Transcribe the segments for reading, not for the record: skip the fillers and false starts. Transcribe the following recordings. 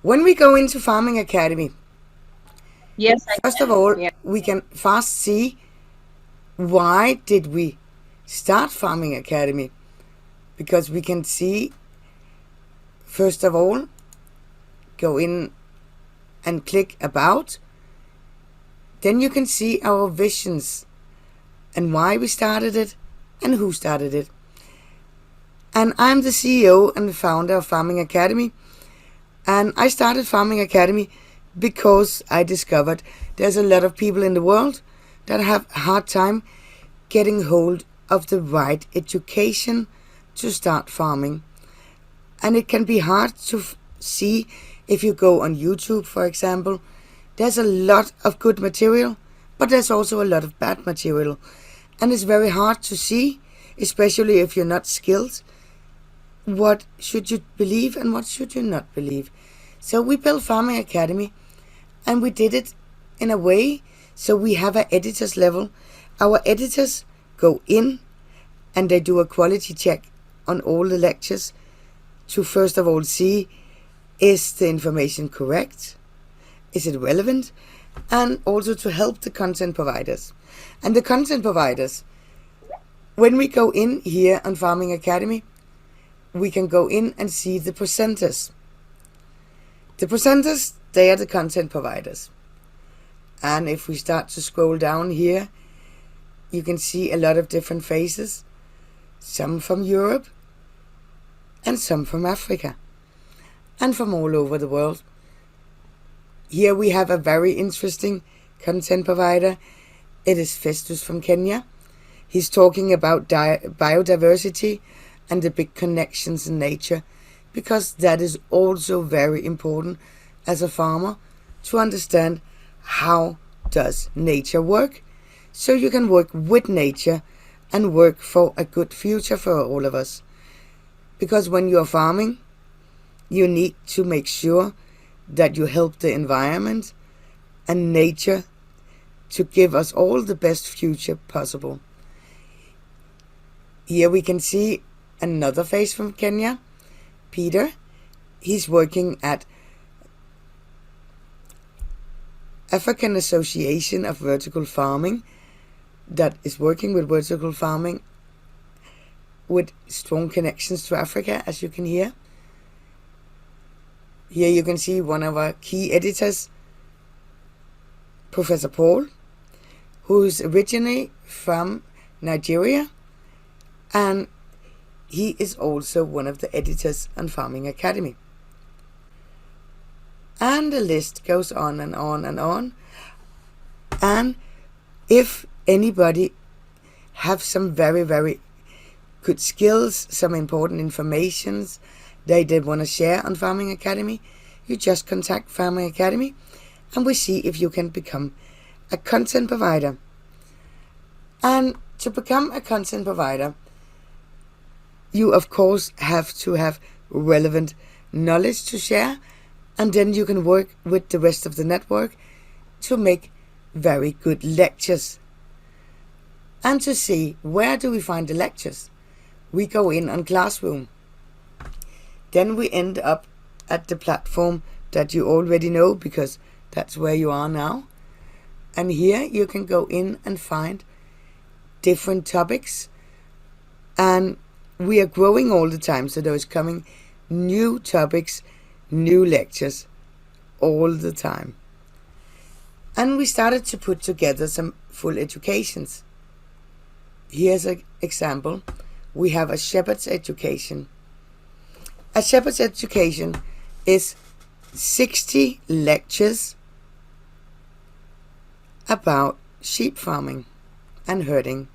When we go into Farming Academy, Yes, I first of can. all, Yeah. we can fast see why did we start Farming Academy, because we can see, first of all, go in and click about. Then you can see our visions and why we started it and who started it. And I'm the CEO and the founder of Farming Academy. And I started Farming Academy because I discovered there's a lot of people in the world that have a hard time getting hold of the right education to start farming. And it can be hard to see if you go on YouTube, for example. There's a lot of good material, but there's also a lot of bad material. And it's very hard to see, especially if you're not skilled, what should you believe and what should you not believe. So we built Farming Academy, and we did it in a way so we have an editor's level. Our editors go in and they do a quality check on all the lectures to first of all see, is the information correct? Is it relevant? And also to help the content providers. And the content providers, when we go in here on Farming Academy, we can go in and see the presenters. The presenters, they are the content providers. And if we start to scroll down here, you can see a lot of different faces, some from Europe and some from Africa and from all over the world. Here we have a very interesting content provider. It is Festus from Kenya. He's talking about biodiversity and the big connections in nature, because that is also very important as a farmer to understand how does nature work, so you can work with nature and work for a good future for all of us. Because when you're farming, you need to make sure that you help the environment and nature to give us all the best future possible. Here we can see another face from Kenya, Peter. He's working at African Association of Vertical Farming, that is working with vertical farming with strong connections to Africa, as you can hear. Here you can see one of our key editors, Professor Paul, who is originally from Nigeria, and he is also one of the editors on Farming Academy. And the list goes on and on and on. And if anybody have some very, very good skills, some important informations they want to share on Farming Academy, you just contact Farming Academy and we see if you can become a content provider. And to become a content provider, you of course have to have relevant knowledge to share, and then you can work with the rest of the network to make very good lectures. And to see where do we find the lectures, we go in on Classroom. Then we end up at the platform that you already know, because that's where you are now. And here you can go in and find different topics, and we are growing all the time, so there's coming new topics, new lectures all the time. And we started to put together some full educations. Here's an example. We have a shepherd's education. A shepherd's education is 60 lectures about sheep farming and herding.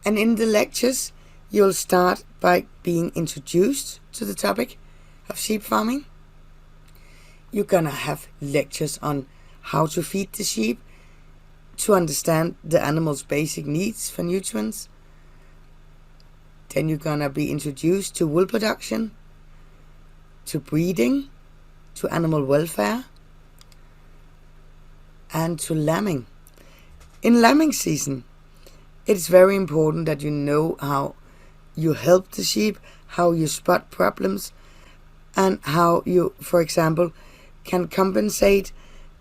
And in the lectures, you'll start by being introduced to the topic of sheep farming. You're gonna have lectures on how to feed the sheep, to understand the animal's basic needs for nutrients. Then you're gonna be introduced to wool production, to breeding, to animal welfare, and to lambing. In lambing season, it's very important that you know how you help the sheep, how you spot problems, and how you, for example, can compensate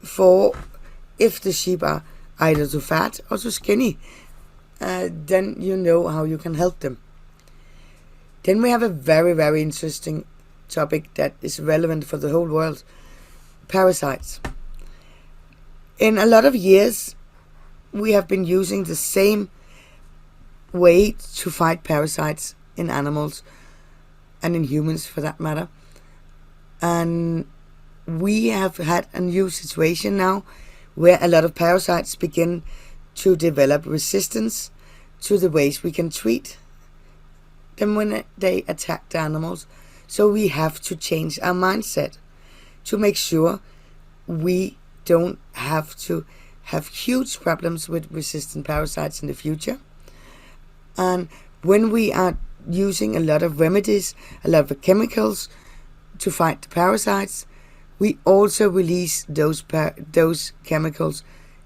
for if the sheep are either too fat or too skinny. Then you know how you can help them. Then we have a very, very interesting topic that is relevant for the whole world: parasites. In a lot of years, we have been using the same way to fight parasites in animals and in humans for that matter. And we have had a new situation now where a lot of parasites begin to develop resistance to the ways we can treat them when they attack the animals. So we have to change our mindset to make sure we don't have to have huge problems with resistant parasites in the future. And when we are using a lot of remedies, a lot of chemicals to fight the parasites, we also release those chemicals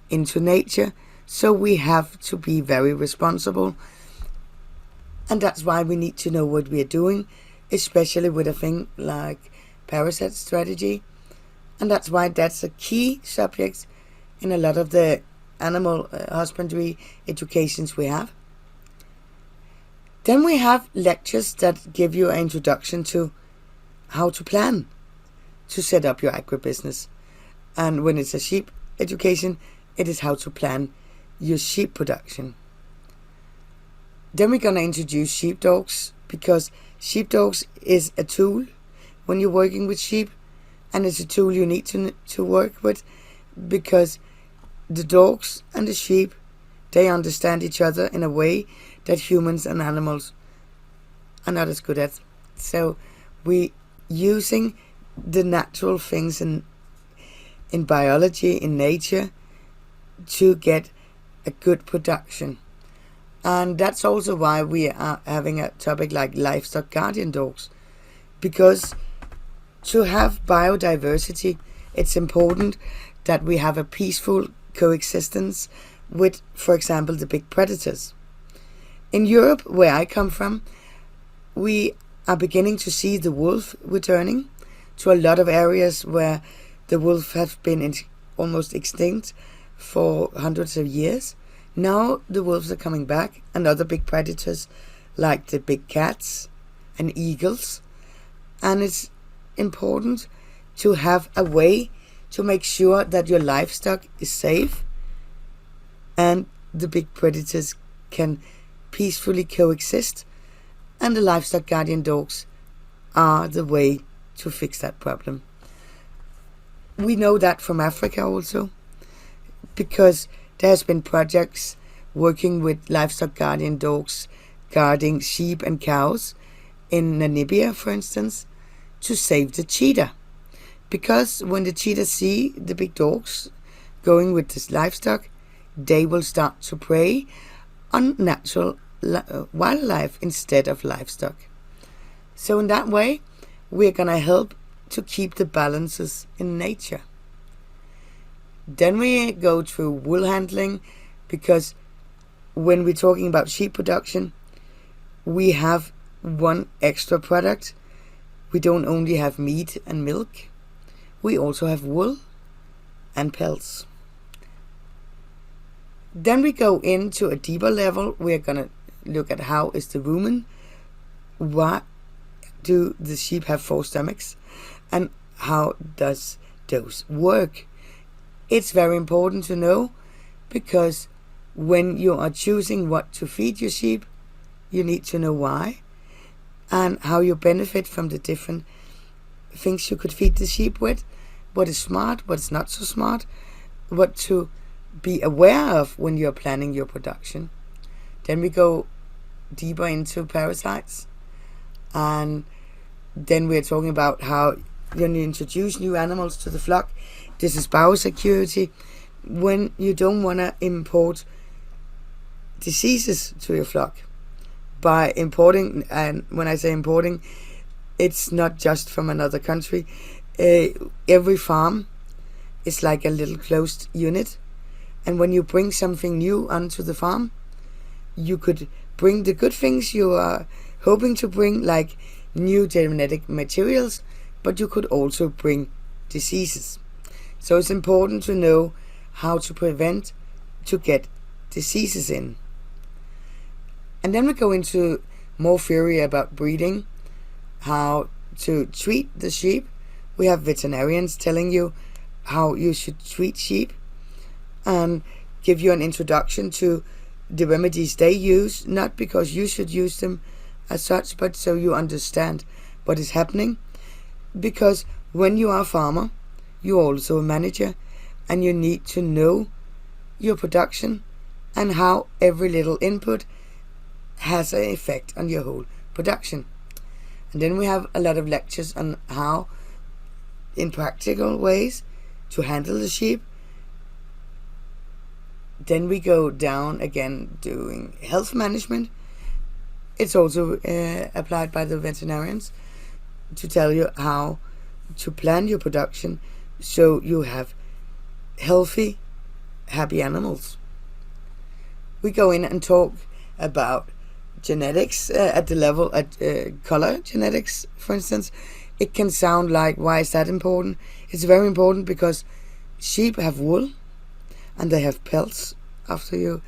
into nature. So we have to be very responsible, and that's why we need to know what we are doing, especially with a thing like parasite strategy. And that's why that's a key subject in a lot of the animal husbandry educations we have. Then we have lectures that give you an introduction to how to plan to set up your agribusiness. And when it's a sheep education, it is how to plan your sheep production. Then we're going to introduce sheepdogs, because sheepdogs is a tool when you're working with sheep, and it's a tool you need to work with, because the dogs and the sheep, they understand each other in a way that humans and animals are not as good at. So we using the natural things in biology, in nature, to get a good production. And that's also why we are having a topic like livestock guardian dogs, because to have biodiversity, it's important that we have a peaceful coexistence with, for example, the big predators. In Europe, where I come from, we are beginning to see the wolf returning to a lot of areas where the wolf have been almost extinct for hundreds of years. Now the wolves are coming back, and other big predators like the big cats and eagles. And it's important to have a way to make sure that your livestock is safe and the big predators can peacefully coexist, and the livestock guardian dogs are the way to fix that problem. We know that from Africa also, because there has been projects working with livestock guardian dogs guarding sheep and cows in Namibia, for instance, to save the cheetah. Because when the cheetah see the big dogs going with this livestock, they will start to prey on natural wildlife instead of livestock. So in that way, we're going to help to keep the balances in nature. Then we go through wool handling, because when we're talking about sheep production, we have one extra product. We don't only have meat and milk, we also have wool and pelts. Then we go into a deeper level. We're going to look at how is the rumen, why do the sheep have 4 stomachs, and how does those work. It's very important to know, because when you are choosing what to feed your sheep, you need to know why and how you benefit from the different things you could feed the sheep with, what is smart, what's not so smart, what to be aware of when you're planning your production. Then we go deeper into parasites, and then we're talking about how when you introduce new animals to the flock, this is biosecurity, when you don't want to import diseases to your flock by importing. And when I say importing, it's not just from another country. Every farm is like a little closed unit, and when you bring something new onto the farm, you could bring the good things you are hoping to bring, like new genetic materials, but you could also bring diseases. So it's important to know how to prevent to get diseases in. And then we go into more theory about breeding, how to treat the sheep. We have veterinarians telling you how you should treat sheep and give you an introduction to the remedies they use, not because you should use them as such, but so you understand what is happening. Because when you are a farmer, you're also a manager, and you need to know your production and how every little input has an effect on your whole production. And then we have a lot of lectures on how, in practical ways, to handle the sheep. Then we go down again doing health management. It's also applied by the veterinarians to tell you how to plan your production so you have healthy, happy animals. We go in and talk about genetics at the level at color genetics, for instance. It can sound like, why is that important? It's very important because sheep have wool and they have pelts after you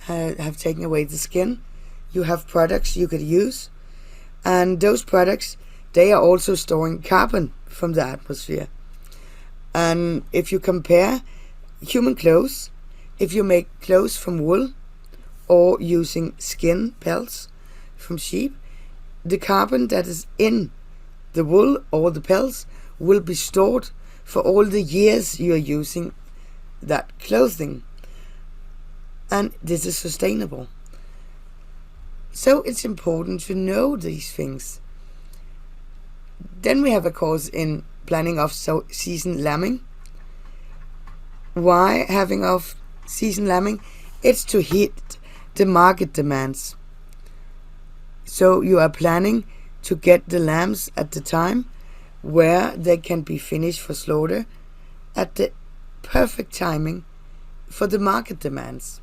have taken away the skin. You have products you could use, and those products, they are also storing carbon from the atmosphere. And if you compare human clothes, if you make clothes from wool or using skin pelts from sheep, the carbon that is in the wool or the pelts will be stored for all the years you are using that clothing. And this is sustainable. So it's important to know these things. Then we have a course in planning off-season lambing. Why having off-season lambing? It's to hit the market demands. So you are planning to get the lambs at the time where they can be finished for slaughter at the perfect timing for the market demands.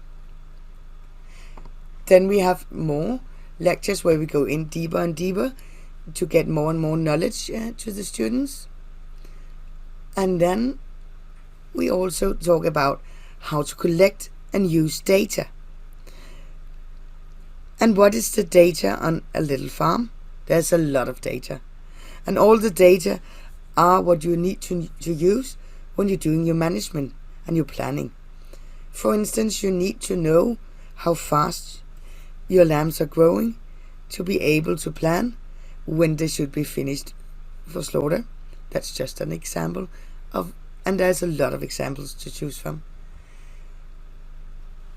Then we have more lectures where we go in deeper and deeper to get more and more knowledge to the students. And then we also talk about how to collect and use data. And what is the data on a little farm? There's a lot of data. And all the data are what you need to use when you're doing your management and your planning. For instance, you need to know how fast your lambs are growing to be able to plan when they should be finished for slaughter. That's just an example of, and there's a lot of examples to choose from.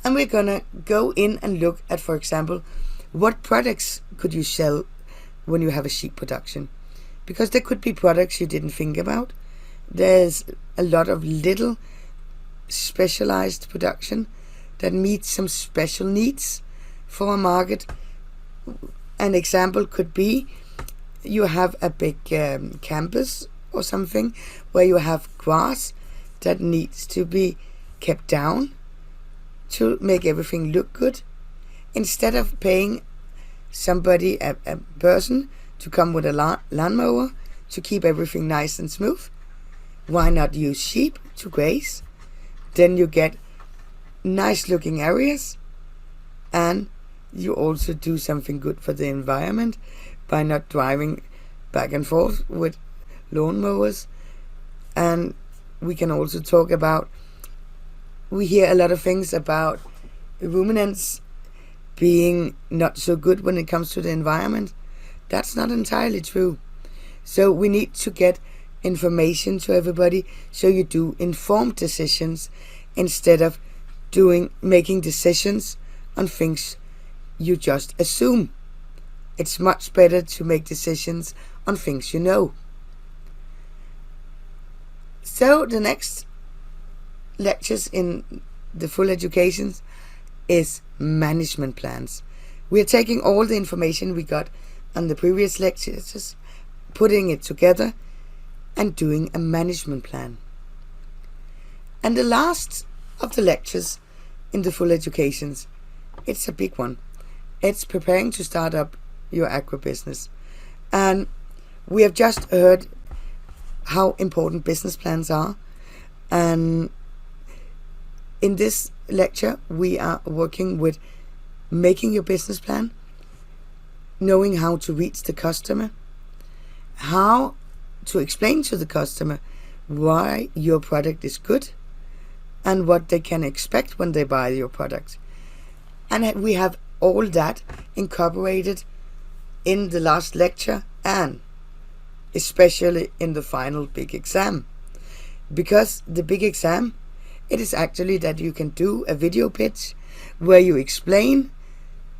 And we're gonna go in and look at, for example, what products could you sell when you have a sheep production? Because there could be products you didn't think about. There's a lot of little specialized production that meets some special needs for a market. An example could be you have a big campus or something where you have grass that needs to be kept down to make everything look good. Instead of paying somebody, a person, to come with a lawnmower to keep everything nice and smooth, why not use sheep to graze? Then you get nice looking areas, and you also do something good for the environment by not driving back and forth with lawnmowers. And we can also talk about, we hear a lot of things about ruminants being not so good when it comes to the environment. That's not entirely true. So we need to get information to everybody so you do informed decisions instead of making decisions on things you just assume. It's much better to make decisions on things you know. So the next lectures in the full education is management plans. We are taking all the information we got on the previous lectures, putting it together and doing a management plan. And the last of the lectures in the full educations, it's a big one. It's preparing to start up your agribusiness. And we have just heard how important business plans are. And in this lecture, we are working with making your business plan, knowing how to reach the customer, how to explain to the customer why your product is good and what they can expect when they buy your product. And we have all that incorporated in the last lecture, and especially in the final big exam. Because the big exam, it is actually that you can do a video pitch where you explain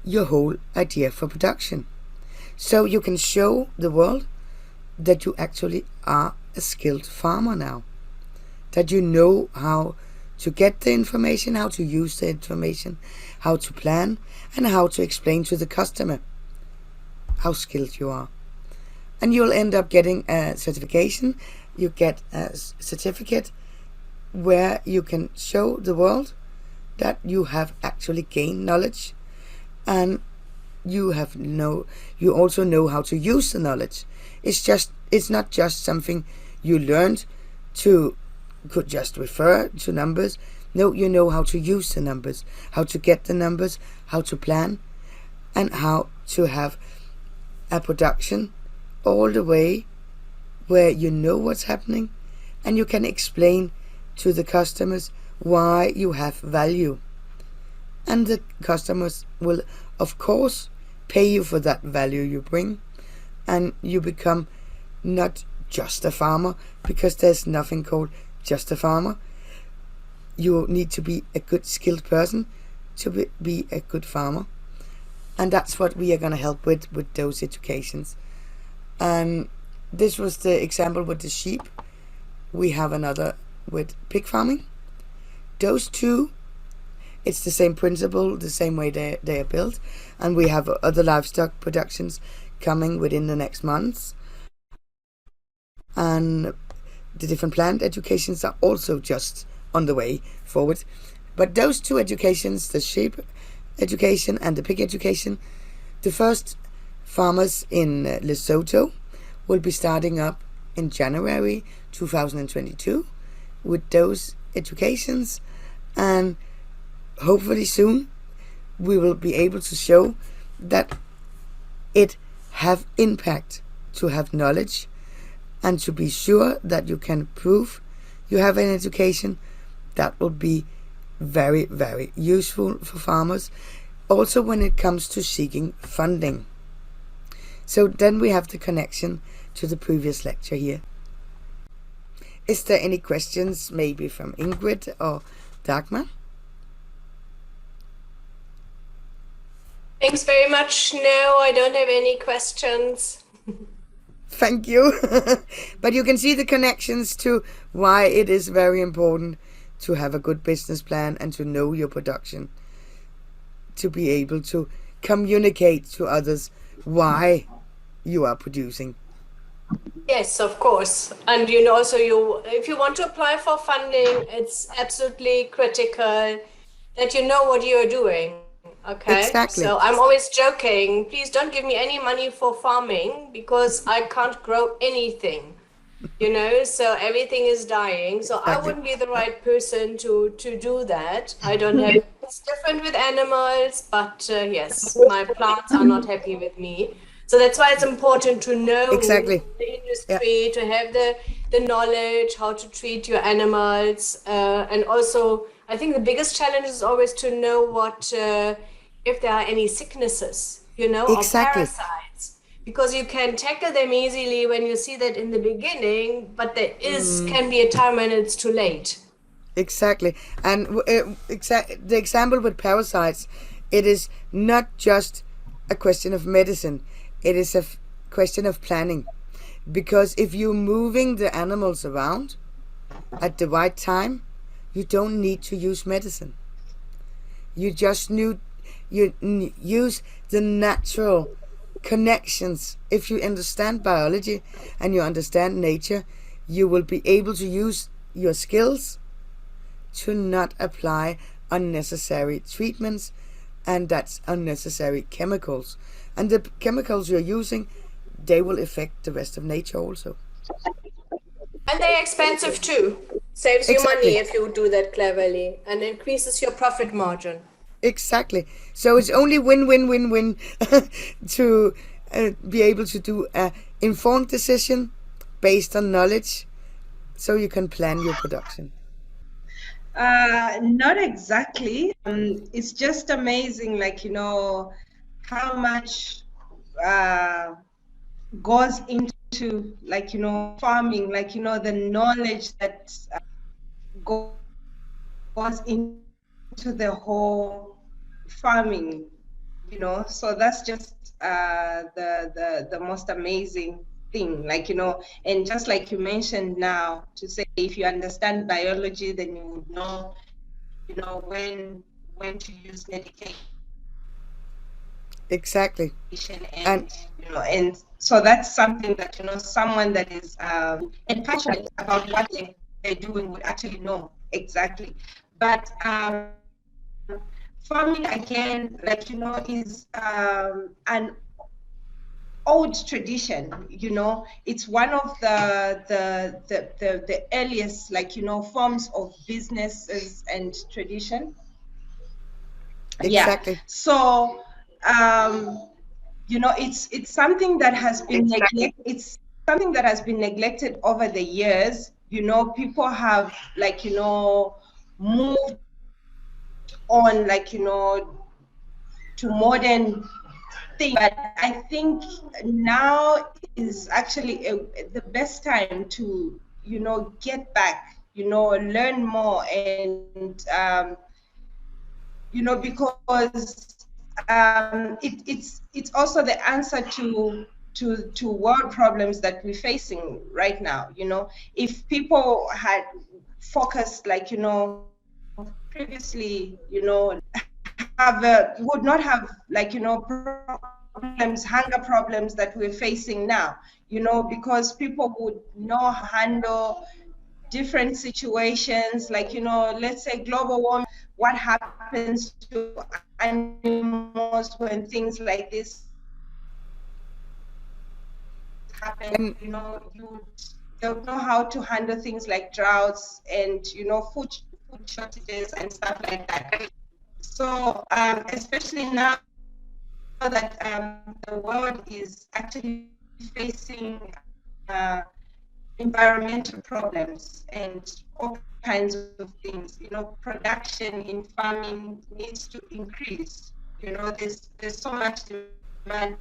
your whole idea for production. So you can show the world that you actually are a skilled farmer now. That you know how to get the information, how to use the information, how to plan, and how to explain to the customer how skilled you are. And you'll end up getting a certification. You get a certificate where you can show the world that you have actually gained knowledge, and you also know how to use the knowledge. It's not just something you learned could just refer to numbers. No, you know how to use the numbers, how to get the numbers, how to plan, and how to have a production all the way where you know what's happening and you can explain to the customers why you have value. And the customers will, of course, pay you for that value you bring, and you become not just a farmer, because there's nothing called just a farmer. You need to be a good skilled person to be a good farmer, and that's what we are going to help with those educations. And this was the example with the sheep. We have another with pig farming. Those two, it's the same principle, the same way they are built, and we have other livestock productions coming within the next months. And the different plant educations are also just on the way forward. But those two educations, the sheep education and the pig education, the first farmers in Lesotho will be starting up in January 2022 with those educations, and hopefully soon we will be able to show that it have impact to have knowledge, and to be sure that you can prove you have an education that will be very, very useful for farmers, also when it comes to seeking funding. So then we have the connection to the previous lecture here. Is there any questions, maybe from Ingrid or Dagmar? Thanks very much. No, I don't have any questions. Thank you. But you can see the connections to why it is very important to have a good business plan and to know your production, to be able to communicate to others why you are producing. Yes, of course. And also if you want to apply for funding, it's absolutely critical that you know what you're doing. Okay. Exactly. So I'm always joking, please don't give me any money for farming because I can't grow anything. So everything is dying. So Exactly. I wouldn't be the right person to do that. I don't have, it's different with animals, but yes, my plants are not happy with me. So that's why it's important to know Exactly. the industry, to have the knowledge, how to treat your animals. And also, I think the biggest challenge is always to know what, if there are any sicknesses, or Exactly. parasites. Because you can tackle them easily when you see that in the beginning, but there can be a time when it's too late. Exactly. And the example with parasites, it is not just a question of medicine, it is a question of planning. Because if you're moving the animals around at the right time, you don't need to use medicine. You just use the natural connections. If you understand biology and you understand nature, you will be able to use your skills to not apply unnecessary treatments, and that's unnecessary chemicals. And the chemicals you're using, they will affect the rest of nature also. And they're expensive too. Saves you Exactly. money if you do that cleverly and increases your profit margin. Exactly. So it's only win, win, win, win to be able to do a informed decision based on knowledge, so you can plan your production. Not exactly. It's just amazing, like, how much goes into, like, farming, like, the knowledge that goes into the whole farming, so that's just the most amazing thing, like, and just like you mentioned now, to say if you understand biology, then you would know, when to use medication. Exactly. And and so that's something that, someone that is and passionate about what they're doing would actually know exactly. But farming, again, like, is an old tradition. It's one of the earliest, like, forms of businesses and tradition. Exactly. Yeah. So it's something that has been neglected over the years. People have, like, moved on, like, to modern things, but I think now is actually the best time to, get back, learn more, and because it's also the answer to world problems that we're facing right now. If people had focused, like, previously, would not have, like, hunger problems that we're facing now, because people would know how to handle different situations, like, let's say global warming, what happens to animals when things like this happen. And They'll know how to handle things like droughts and, food shortages and stuff like that. So especially now that the world is actually facing environmental problems and all kinds of things, production in farming needs to increase. There's so much demand,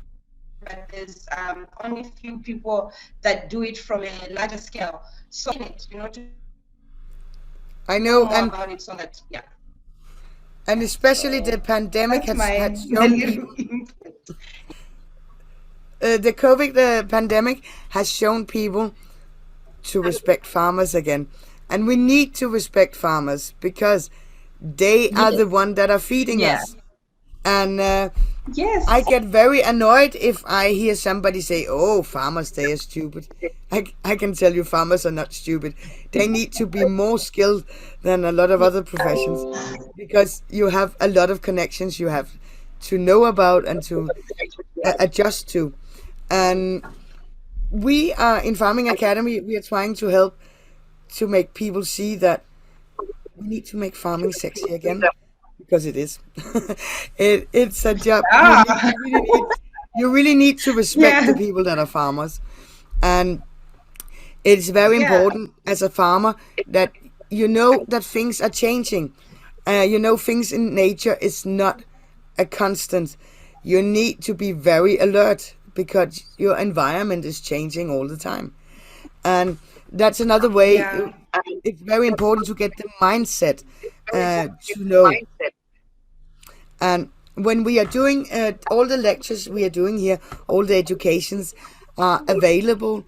but there's only few people that do it from a larger scale. So, to I know know, more about it, so that, yeah. and especially the So pandemic that's had my shown people. little input. The COVID pandemic has shown people to respect farmers again, and we need to respect farmers because they are the one that are feeding Yeah. us. And Yes. I get very annoyed if I hear somebody say, "Oh, farmers, they are stupid." I can tell you, farmers are not stupid. They need to be more skilled than a lot of other professions, because you have a lot of connections you have to know about and to adjust to. And we are in Farming Academy. We are trying to help to make people see that we need to make farming sexy again, because it is. It's a job. Ah. You really need to respect the Yeah. people that are farmers, and it's very Yeah. important as a farmer that you know that things are changing. Things in nature is not a constant. You need to be very alert because your environment is changing all the time, and that's another way. Yeah. It's very important to get the mindset to know. And when we are doing all the lectures we are doing here, all the educations are available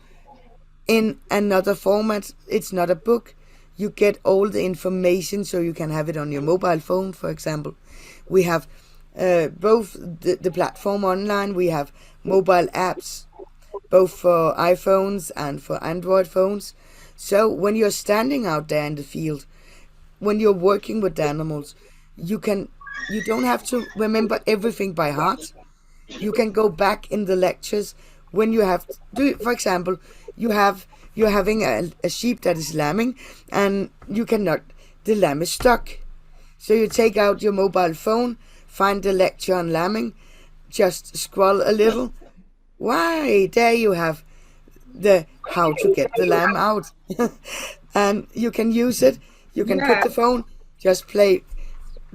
in another format. It's not a book. You get all the information so you can have it on your mobile phone, for example. We have both the platform online, we have mobile apps, both for iPhones and for Android phones. So when you're standing out there in the field, when you're working with animals, you don't have to remember everything by heart. You can go back in the lectures when you have do, for example, you have you're having a sheep that is lambing, and the lamb is stuck. So you take out your mobile phone, find the lecture on lambing, just scroll a little. Why, there you have the how to get the lamb out. And you can use it. You can put Yeah. the phone, just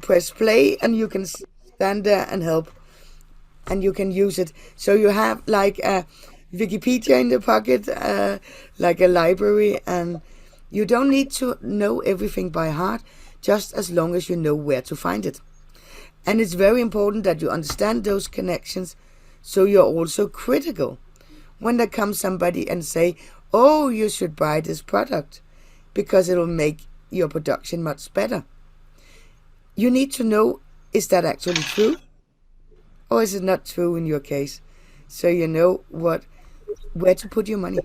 press play, and you can stand there and help. And you can use it. So you have like a Wikipedia in the pocket, like a library, and you don't need to know everything by heart, just as long as you know where to find it. And it's very important that you understand those connections, so you're also critical when there comes somebody and say, oh, you should buy this product because it'll make your production much better. You need to know, is that actually true? Or is it not true in your case? So you know where to put your money.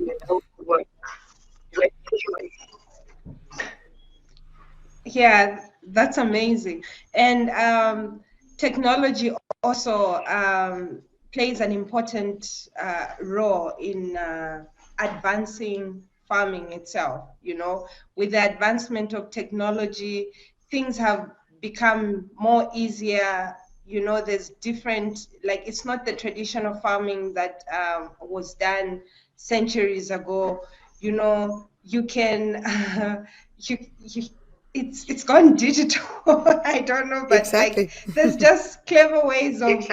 Yeah, that's amazing. And technology also plays an important role in advancing farming itself. You know, with the advancement of technology, things have become more easier. You know, there's different, like, it's not the traditional farming that was done centuries ago. You know, you can you it's gone digital. I don't know, but like Exactly. there's just clever ways of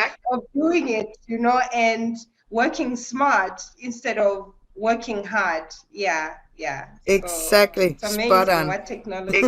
doing it, you know, and working smart instead of working hard. Yeah, yeah. So Exactly. it's Spot amazing on. what technology